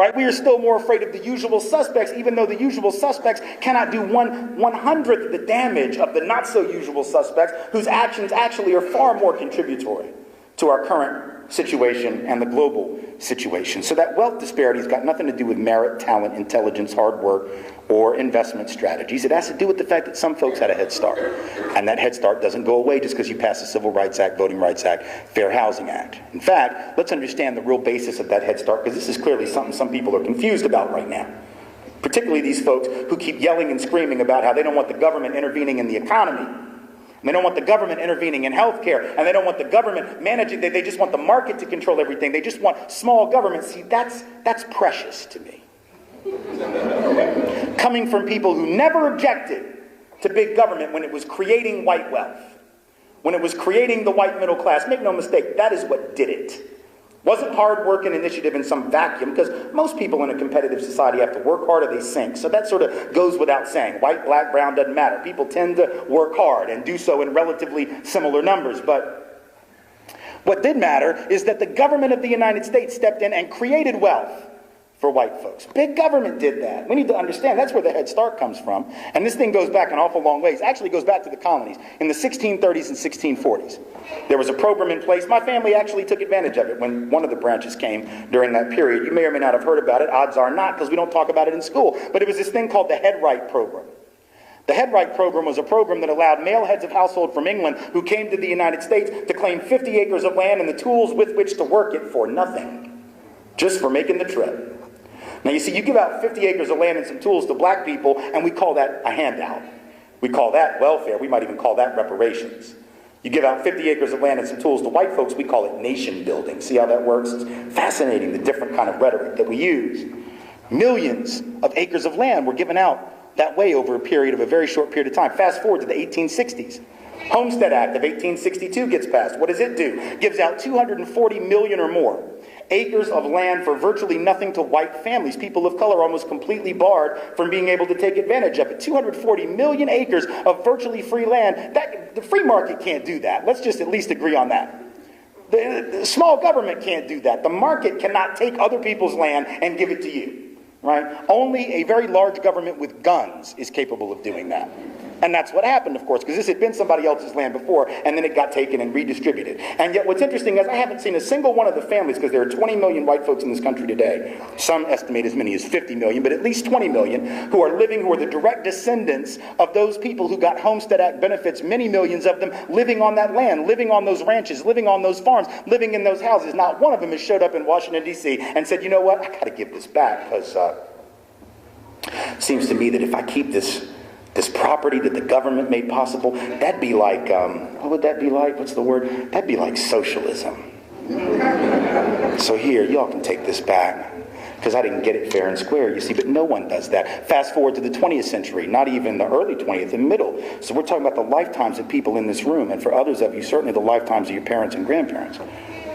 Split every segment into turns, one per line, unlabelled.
right? We are still more afraid of the usual suspects, even though the usual suspects cannot do 1/100th the damage of the not so usual suspects, whose actions actually are far more contributory to our current situation and the global situation. So that wealth disparity has got nothing to do with merit, talent, intelligence, hard work, or investment strategies. It has to do with the fact that some folks had a head start. And that head start doesn't go away just because you pass the Civil Rights Act, Voting Rights Act, Fair Housing Act. In fact, let's understand the real basis of that head start, because this is clearly something some people are confused about right now. Particularly these folks who keep yelling and screaming about how they don't want the government intervening in the economy. And they don't want the government intervening in healthcare, and they don't want the government managing. They just want the market to control everything. They just want small government. See, that's precious to me. Coming from people who never objected to big government when it was creating white wealth, when it was creating the white middle class. Make no mistake, that is what did it. Wasn't hard work and initiative in some vacuum, because most people in a competitive society have to work hard or they sink. So that sort of goes without saying. White, black, brown, doesn't matter. People tend to work hard and do so in relatively similar numbers. But what did matter is that the government of the United States stepped in and created wealth for white folks. Big government did that. We need to understand that's where the Head Start comes from. And this thing goes back an awful long ways. Actually, it goes back to the colonies in the 1630s and 1640s. There was a program in place. My family actually took advantage of it when one of the branches came during that period. You may or may not have heard about it. Odds are not, because we don't talk about it in school. But it was this thing called the Head Right program. The Head Right program was a program that allowed male heads of household from England who came to the United States to claim 50 acres of land and the tools with which to work it for nothing, just for making the trip. Now, you see, you give out 50 acres of land and some tools to black people, and we call that a handout. We call that welfare. We might even call that reparations. You give out 50 acres of land and some tools to white folks, we call it nation building. See how that works? It's fascinating, the different kind of rhetoric that we use. Millions of acres of land were given out that way over a period of a very short period of time. Fast forward to the 1860s. Homestead Act of 1862 gets passed. What does it do? Gives out 240 million or more acres of land for virtually nothing to white families. People of color almost completely barred from being able to take advantage of it. 240 million acres of virtually free land. The free market can't do that. Let's just at least agree on that. The small government can't do that. The market cannot take other people's land and give it to you. Right? Only a very large government with guns is capable of doing that. And that's what happened, of course, because this had been somebody else's land before, and then it got taken and redistributed. And yet what's interesting is I haven't seen a single one of the families, because there are 20 million white folks in this country today. Some estimate as many as 50 million, but at least 20 million who are the direct descendants of those people who got Homestead Act benefits, many millions of them living on that land, living on those ranches, living on those farms, living in those houses. Not one of them has showed up in Washington, D.C. and said, you know what, I got to give this back, because it seems to me that if I keep this property that the government made possible, that'd be like, what would that be like? What's the word? That'd be like socialism. So here, y'all can take this back, because I didn't get it fair and square, you see, but no one does that. Fast forward to the 20th century, not even the early 20th, the middle. So we're talking about the lifetimes of people in this room, and for others of you, certainly the lifetimes of your parents and grandparents.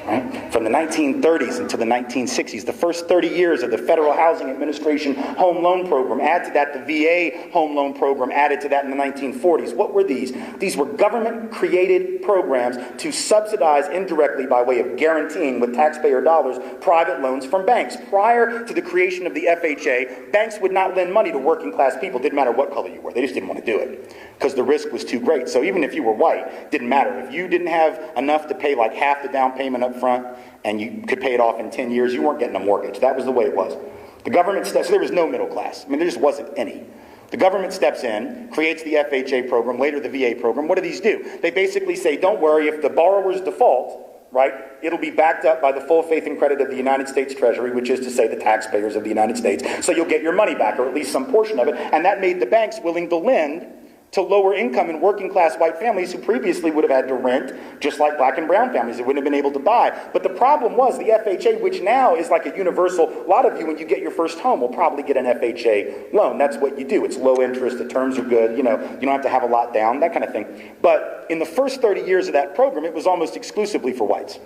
Right? From the 1930s until the 1960s, the first 30 years of the Federal Housing Administration Home Loan Program, add to that the VA Home Loan Program, added to that in the 1940s. What were these? These were government-created programs to subsidize indirectly by way of guaranteeing with taxpayer dollars private loans from banks. Prior to the creation of the FHA, banks would not lend money to working-class people. Didn't matter what color you were. They just didn't want to do it because the risk was too great. So even if you were white, didn't matter. If you didn't have enough to pay like half the down payment up front and you could pay it off in 10 years, you weren't getting a mortgage. That was the way it was. The government steps, so there was no middle class. I mean, there just wasn't any. The government steps in, creates the FHA program, later the VA program. What do these do? They basically say, don't worry, if the borrowers default, right, it'll be backed up by the full faith and credit of the United States Treasury, which is to say the taxpayers of the United States. So you'll get your money back, or at least some portion of it. And that made the banks willing to lend to lower income and working class white families who previously would have had to rent, just like black and brown families that wouldn't have been able to buy. But the problem was the FHA, which now is like a universal, a lot of you when you get your first home will probably get an FHA loan. That's what you do. It's low interest, the terms are good, you don't have to have a lot down, that kind of thing. But in the first 30 years of that program, it was almost exclusively for whites.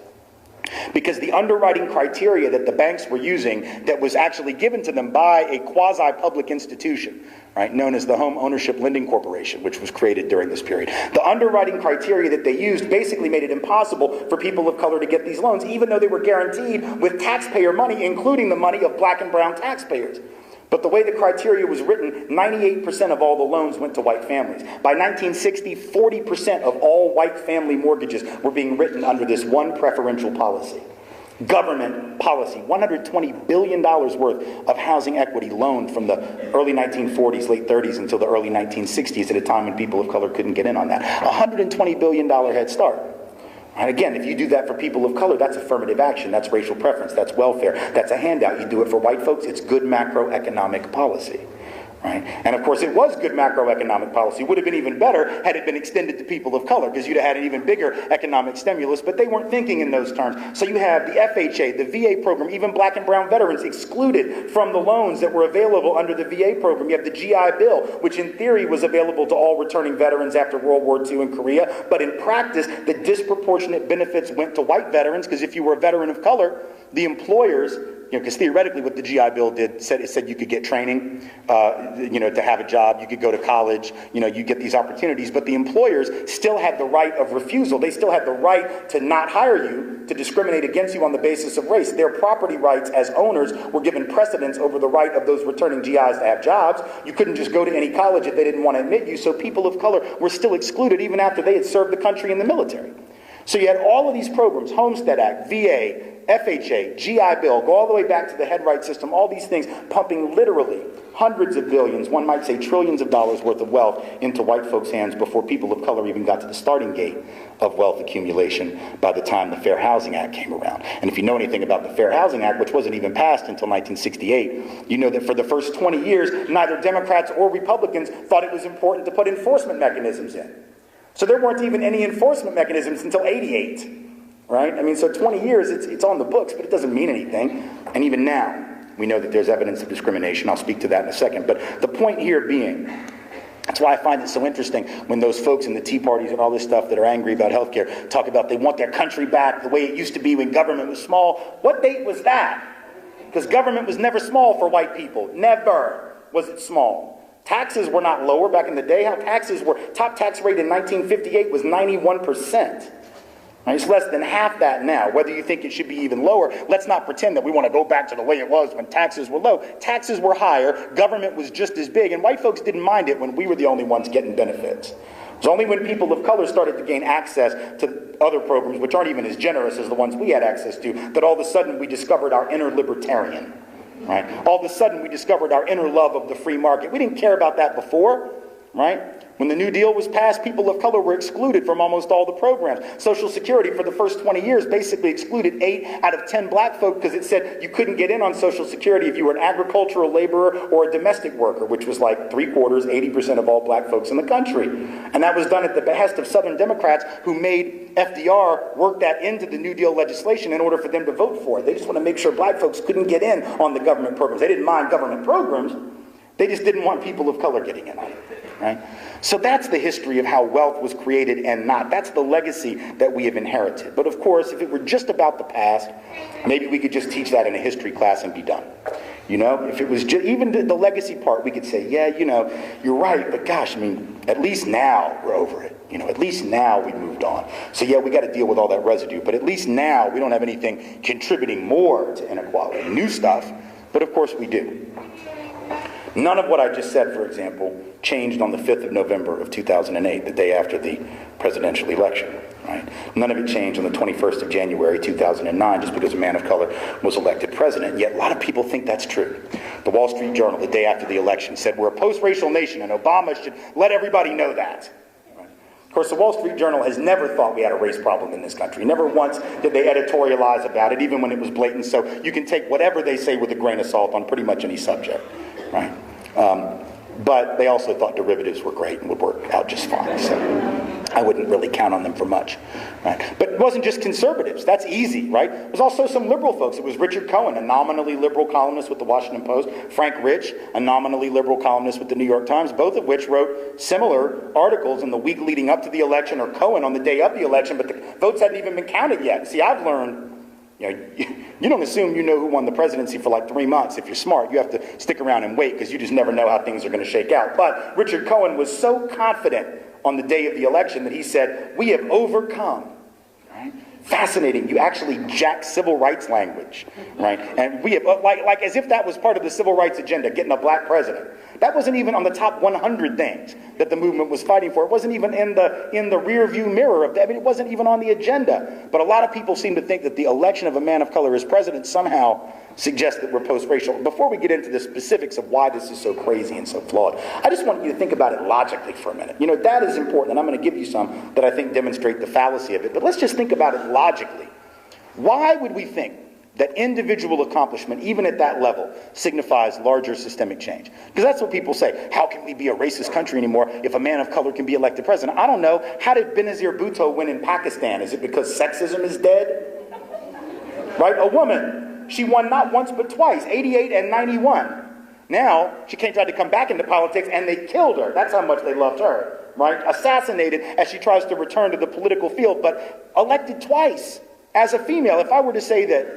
Because the underwriting criteria that the banks were using that was actually given to them by a quasi-public institution, right, known as the Home Ownership Lending Corporation, which was created during this period. The underwriting criteria that they used basically made it impossible for people of color to get these loans, even though they were guaranteed with taxpayer money, including the money of black and brown taxpayers. But the way the criteria was written, 98% of all the loans went to white families. By 1960, 40% of all white family mortgages were being written under this one preferential policy. Government policy, $120 billion worth of housing equity loaned from the early 1940s, late 30s until the early 1960s, at a time when people of color couldn't get in on that. $120 billion head start. And again, if you do that for people of color, that's affirmative action, that's racial preference, that's welfare, that's a handout. You do it for white folks, it's good macroeconomic policy. Right? And of course, it was good macroeconomic policy. It would have been even better had it been extended to people of color, because you'd have had an even bigger economic stimulus, but they weren't thinking in those terms. So you have the FHA, the VA program, even black and brown veterans excluded from the loans that were available under the VA program. You have the GI Bill, which in theory was available to all returning veterans after World War II in Korea, but in practice, the disproportionate benefits went to white veterans, because if you were a veteran of color, the employers, because theoretically what the GI Bill did, said you could get training, to have a job, you could go to college, you get these opportunities, but the employers still had the right of refusal. They still had the right to not hire you, to discriminate against you on the basis of race. Their property rights as owners were given precedence over the right of those returning GIs to have jobs. You couldn't just go to any college if they didn't want to admit you, so people of color were still excluded even after they had served the country in the military. So you had all of these programs, Homestead Act, VA, FHA, GI Bill, go all the way back to the head right system, all these things pumping literally hundreds of billions, one might say trillions of dollars worth of wealth into white folks' hands before people of color even got to the starting gate of wealth accumulation by the time the Fair Housing Act came around. And if you know anything about the Fair Housing Act, which wasn't even passed until 1968, you know that for the first 20 years, neither Democrats or Republicans thought it was important to put enforcement mechanisms in. So there weren't even any enforcement mechanisms until 88, right? I mean, so 20 years, it's on the books, but it doesn't mean anything. And even now, we know that there's evidence of discrimination. I'll speak to that in a second. But the point here being, that's why I find it so interesting when those folks in the Tea Parties and all this stuff that are angry about healthcare talk about they want their country back the way it used to be when government was small. What date was that? Because government was never small for white people. Never was it small. Taxes were not lower back in the day. How taxes were, top tax rate in 1958 was 91%. Right? It's less than half that now. Whether you think it should be even lower, let's not pretend that we want to go back to the way it was when taxes were low. Taxes were higher, government was just as big, and white folks didn't mind it when we were the only ones getting benefits. It was only when people of color started to gain access to other programs, which aren't even as generous as the ones we had access to, that all of a sudden we discovered our inner libertarian. Right? All of a sudden, we discovered our inner love of the free market. We didn't care about that before, right? When the New Deal was passed, people of color were excluded from almost all the programs. Social Security, for the first 20 years, basically excluded 8 out of 10 black folk because it said you couldn't get in on Social Security if you were an agricultural laborer or a domestic worker, which was like 3/4, 80% of all black folks in the country. And that was done at the behest of Southern Democrats who made FDR work that into the New Deal legislation in order for them to vote for it. They just want to make sure black folks couldn't get in on the government programs. They didn't mind government programs. They just didn't want people of color getting in on it, right? So that's the history of how wealth was created and not. That's the legacy that we have inherited. But of course, if it were just about the past, maybe we could just teach that in a history class and be done. If it was just, even the legacy part, we could say, yeah, you're right, but gosh, I mean, at least now we're over it. At least now we've moved on. So yeah, we got to deal with all that residue, but at least now we don't have anything contributing more to inequality. New stuff, but of course we do. None of what I just said, for example, changed on the 5th of November of 2008, the day after the presidential election. Right? None of it changed on the 21st of January 2009 just because a man of color was elected president. Yet a lot of people think that's true. The Wall Street Journal, the day after the election, said we're a post-racial nation and Obama should let everybody know that. Of course, the Wall Street Journal has never thought we had a race problem in this country. Never once did they editorialize about it, even when it was blatant. So you can take whatever they say with a grain of salt on pretty much any subject, right? But they also thought derivatives were great and would work out just fine. So I wouldn't really count on them for much, right? But it wasn't just conservatives. That's easy, right? There was also some liberal folks. It was Richard Cohen, a nominally liberal columnist with the Washington Post. Frank Rich, a nominally liberal columnist with the New York Times, both of which wrote similar articles in the week leading up to the election, or Cohen on the day of the election, but the votes hadn't even been counted yet. See, I've learned You know, you don't assume you know who won the presidency for like 3 months. If you're smart, you have to stick around and wait because you just never know how things are going to shake out. But Richard Cohen was so confident on the day of the election that he said, "We have overcome." Right? Fascinating. You actually jack civil rights language, right? And we have, like as if that was part of the civil rights agenda, getting a black president. That wasn't even on the top 100 things that the movement was fighting for. It wasn't even in the rear view mirror of that. I mean, it wasn't even on the agenda. But a lot of people seem to think that the election of a man of color as president somehow suggests that we're post-racial. Before we get into the specifics of why this is so crazy and so flawed, I just want you to think about it logically for a minute. You know, that is important, and I'm going to give you some that I think demonstrate the fallacy of it. But let's just think about it logically. Why would we think that individual accomplishment, even at that level, signifies larger systemic change? Because that's what people say. How can we be a racist country anymore if a man of color can be elected president? I don't know. How did Benazir Bhutto win in Pakistan? Is it because sexism is dead? Right? A woman, she won not once but twice, 88 and 91. Now, she tried to come back into politics and they killed her. That's how much they loved her. Right? Assassinated as she tries to return to the political field, but elected twice as a female. If I were to say that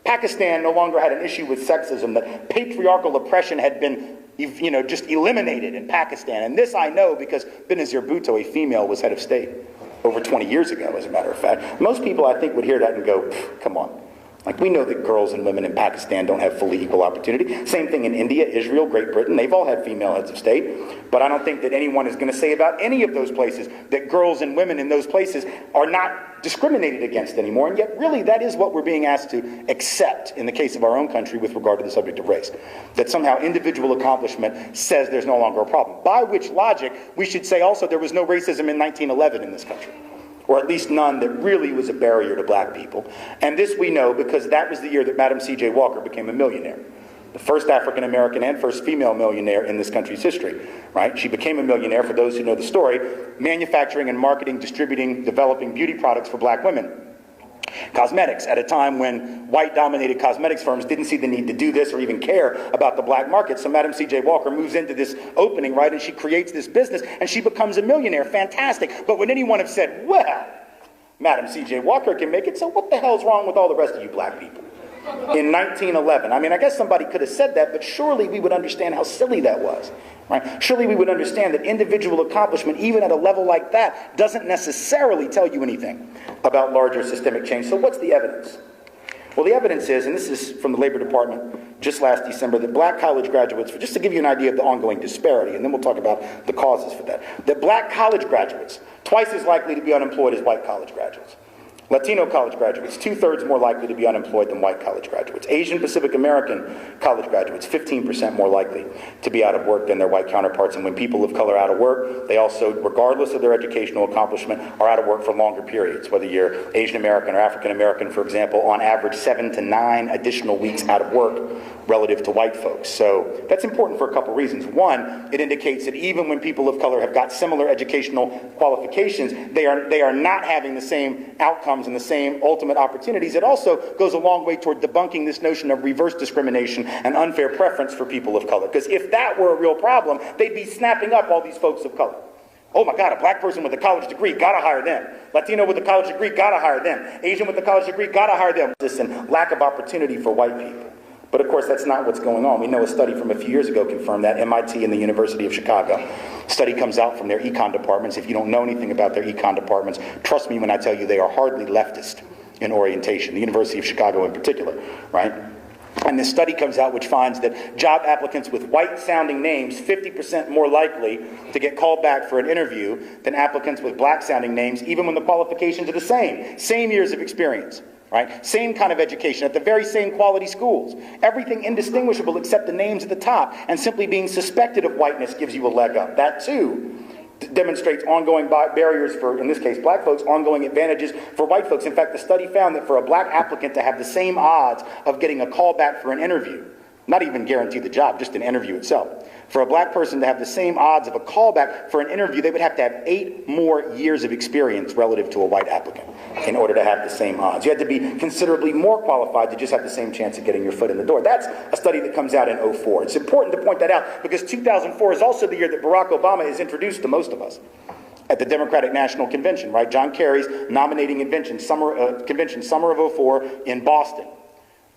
Pakistan no longer had an issue with sexism, that patriarchal oppression had been, you know, just eliminated in Pakistan. And this I know because Benazir Bhutto, a female, was head of state over 20 years ago, as a matter of fact. Most people, I think, would hear that and go, come on. Like, we know that girls and women in Pakistan don't have fully equal opportunity. Same thing in India, Israel, Great Britain. They've all had female heads of state. But I don't think that anyone is going to say about any of those places that girls and women in those places are not discriminated against anymore. And yet, really, that is what we're being asked to accept in the case of our own country with regard to the subject of race. That somehow individual accomplishment says there's no longer a problem. By which logic, we should say also there was no racism in 1911 in this country. Or at least none that really was a barrier to black people. And this we know because that was the year that Madam C.J. Walker became a millionaire. The first African-American and first female millionaire in this country's history, right? She became a millionaire, for those who know the story, manufacturing and marketing, distributing, developing beauty products for black women. Cosmetics, at a time when white-dominated cosmetics firms didn't see the need to do this or even care about the black market. So Madam C.J. Walker moves into this opening, right, and she creates this business, and she becomes a millionaire. Fantastic. But would anyone have said, well, Madam C.J. Walker can make it, so what the hell's wrong with all the rest of you black people? In 1911. I mean, I guess somebody could have said that, but surely we would understand how silly that was. Right? Surely we would understand that individual accomplishment, even at a level like that, doesn't necessarily tell you anything about larger systemic change. So what's the evidence? Well, the evidence is, and this is from the Labor Department just last December, that black college graduates, just to give you an idea of the ongoing disparity, and then we'll talk about the causes for that black college graduates, twice as likely to be unemployed as white college graduates. Latino college graduates, 2/3 more likely to be unemployed than white college graduates. Asian Pacific American college graduates, 15% more likely to be out of work than their white counterparts. And when people of color are out of work, they also, regardless of their educational accomplishment, are out of work for longer periods. Whether you're Asian American or African American, for example, on average 7 to 9 additional weeks out of work relative to white folks. So that's important for a couple reasons. One, it indicates that even when people of color have got similar educational qualifications, they are not having the same outcomes and the same ultimate opportunities. It also goes a long way toward debunking this notion of reverse discrimination and unfair preference for people of color. Because if that were a real problem, they'd be snapping up all these folks of color. Oh my God, a black person with a college degree, gotta hire them. Latino with a college degree, gotta hire them. Asian with a college degree, gotta hire them. This and lack of opportunity for white people. But of course, that's not what's going on. We know a study from a few years ago confirmed that. MIT and the University of Chicago. Study comes out from their econ departments. If you don't know anything about their econ departments, trust me when I tell you they are hardly leftist in orientation. The University of Chicago in particular, right? And this study comes out which finds that job applicants with white-sounding names 50% more likely to get called back for an interview than applicants with black-sounding names, even when the qualifications are the same. Same years of experience. Right? Same kind of education at the very same quality schools. Everything indistinguishable except the names at the top, and simply being suspected of whiteness gives you a leg up. That too demonstrates ongoing barriers for, in this case, black folks, ongoing advantages for white folks. In fact, the study found that for a black applicant to have the same odds of getting a call back for an interview, not even guarantee the job, just an interview itself. For a black person to have the same odds of a callback for an interview, they would have to have 8 more years of experience relative to a white applicant in order to have the same odds. You had to be considerably more qualified to just have the same chance of getting your foot in the door. That's a study that comes out in 2004. It's important to point that out because 2004 is also the year that Barack Obama is introduced to most of us. at the Democratic National Convention, right? John Kerry's nominating convention, summer of '04 in Boston.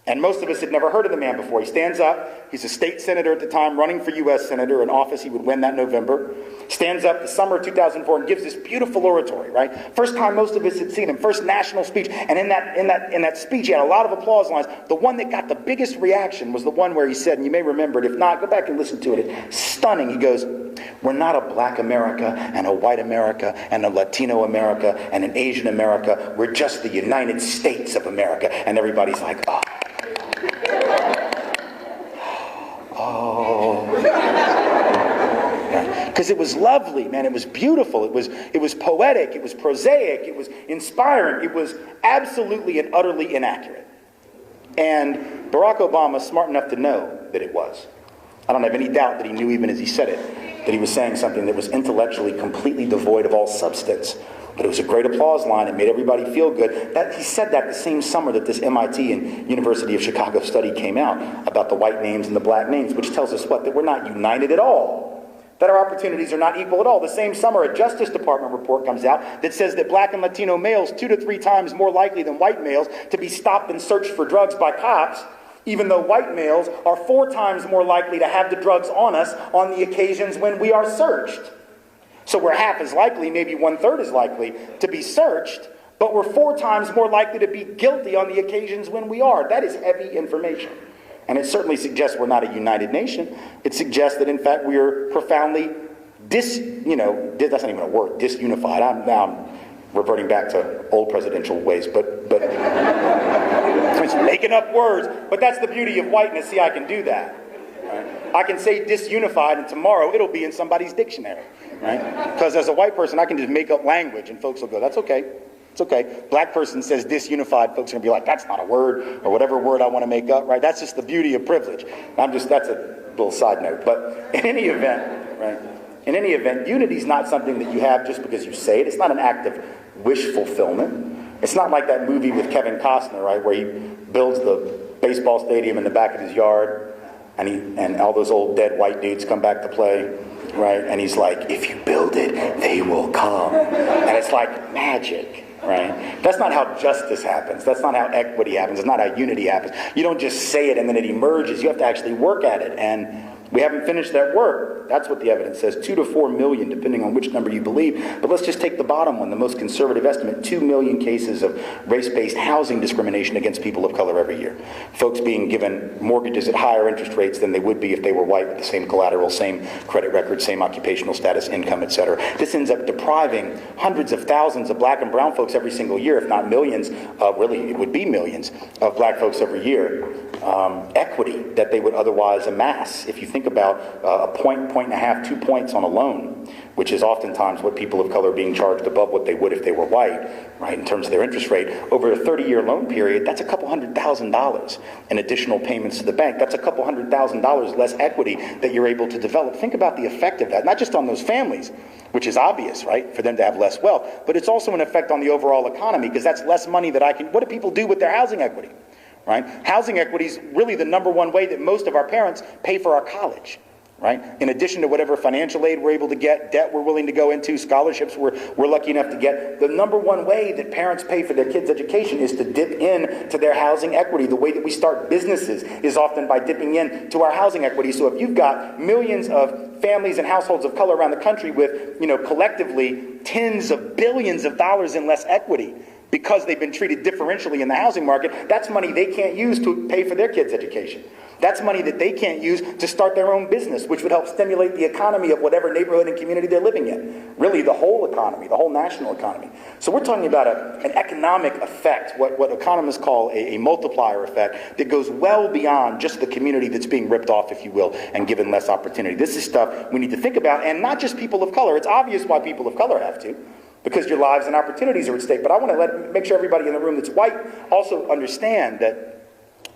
And most of us had never heard of the man before. He stands up. He's a state senator at the time, running for U.S. senator, an office he would win that November. Stands up the summer of 2004 and gives this beautiful oratory, right? First time most of us had seen him, first national speech. And in that speech, he had a lot of applause lines. The one that got the biggest reaction was the one where he said, and you may remember it, if not, go back and listen to it. It's stunning. He goes, "We're not a black America and a white America and a Latino America and an Asian America. We're just the United States of America." And everybody's like, oh. Because it was lovely, man. It was beautiful. It was poetic. It was prosaic. It was inspiring. It was absolutely and utterly inaccurate. And Barack Obama, smart enough to know that it was. I don't have any doubt that he knew, even as he said it, that he was saying something that was intellectually completely devoid of all substance. But it was a great applause line. It made everybody feel good. He said that the same summer that this MIT and University of Chicago study came out about the white names and the black names, which tells us what? That we're not united at all. That our opportunities are not equal at all. The same summer, a Justice Department report comes out that says that black and Latino males 2 to 3 times more likely than white males to be stopped and searched for drugs by cops, even though white males are 4 times more likely to have the drugs on us on the occasions when we are searched. So we're half as likely, maybe 1/3 as likely, to be searched, but we're 4 times more likely to be guilty on the occasions when we are. That is heavy information. And it certainly suggests we're not a united nation. It suggests that, in fact, we are profoundly that's not even a word, disunified. I'm reverting back to old presidential ways, but it's making up words. But that's the beauty of whiteness. See, I can do that. Right? I can say disunified, and tomorrow it'll be in somebody's dictionary. Right? Because as a white person, I can just make up language, and folks will go, "That's okay. It's okay." Black person says disunified, folks are going to be like, "That's not a word," or whatever word I want to make up, right? That's just the beauty of privilege. That's a little side note. But in any event, right? In any event, unity is not something that you have just because you say it. It's not an act of wish fulfillment. It's not like that movie with Kevin Costner, right, where he builds the baseball stadium in the back of his yard, and all those old dead white dudes come back to play. Right? And he's like, "If you build it, they will come." And it's like magic, right? That's not how justice happens. That's not how equity happens. It's not how unity happens. You don't just say it and then it emerges. You have to actually work at it. And we haven't finished that work. That's what the evidence says. 2 to 4 million, depending on which number you believe. But let's just take the bottom one, the most conservative estimate. 2 million cases of race-based housing discrimination against people of color every year. Folks being given mortgages at higher interest rates than they would be if they were white, with the same collateral, same credit record, same occupational status, income, etc. This ends up depriving hundreds of thousands of black and brown folks every single year, if not millions, really it would be millions, of black folks every year. Equity that they would otherwise amass. If you think about a point and a half, 2 points on a loan, which is oftentimes what people of color are being charged above what they would if they were white, right, in terms of their interest rate, over a 30-year loan period, that's a couple $100,000 in additional payments to the bank. That's a couple $100,000 less equity that you're able to develop. Think about the effect of that, not just on those families, which is obvious, right, for them to have less wealth, but it's also an effect on the overall economy, because that's less money that what do people do with their housing equity? Right? Housing equity is really the number one way that most of our parents pay for our college. Right? In addition to whatever financial aid we're able to get, debt we're willing to go into, scholarships we're lucky enough to get, the number one way that parents pay for their kids' education is to dip in to their housing equity. The way that we start businesses is often by dipping in to our housing equity. So if you've got millions of families and households of color around the country with, collectively tens of billions of dollars in less equity, because they've been treated differentially in the housing market, that's money they can't use to pay for their kids' education. That's money that they can't use to start their own business, which would help stimulate the economy of whatever neighborhood and community they're living in. Really, the whole economy, the whole national economy. So we're talking about an economic effect, what economists call a multiplier effect, that goes well beyond just the community that's being ripped off, if you will, and given less opportunity. This is stuff we need to think about, and not just people of color. It's obvious why people of color have to, because your lives and opportunities are at stake. But I want to make sure everybody in the room that's white also understand that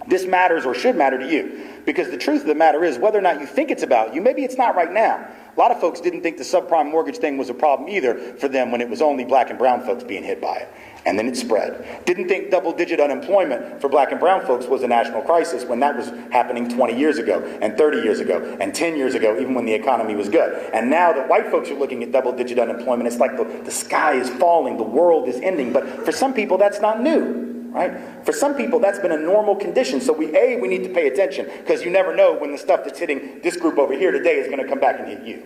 this matters, or should matter to you. Because the truth of the matter is, whether or not you think it's about you, maybe it's not right now. A lot of folks didn't think the subprime mortgage thing was a problem either for them when it was only black and brown folks being hit by it. And then it spread. Didn't think double-digit unemployment for black and brown folks was a national crisis when that was happening 20 years ago, and 30 years ago, and 10 years ago, even when the economy was good. And now that white folks are looking at double-digit unemployment, it's like the sky is falling, the world is ending. But for some people, that's not new, right? For some people, that's been a normal condition. So we need to pay attention, because you never know when the stuff that's hitting this group over here today is going to come back and hit you.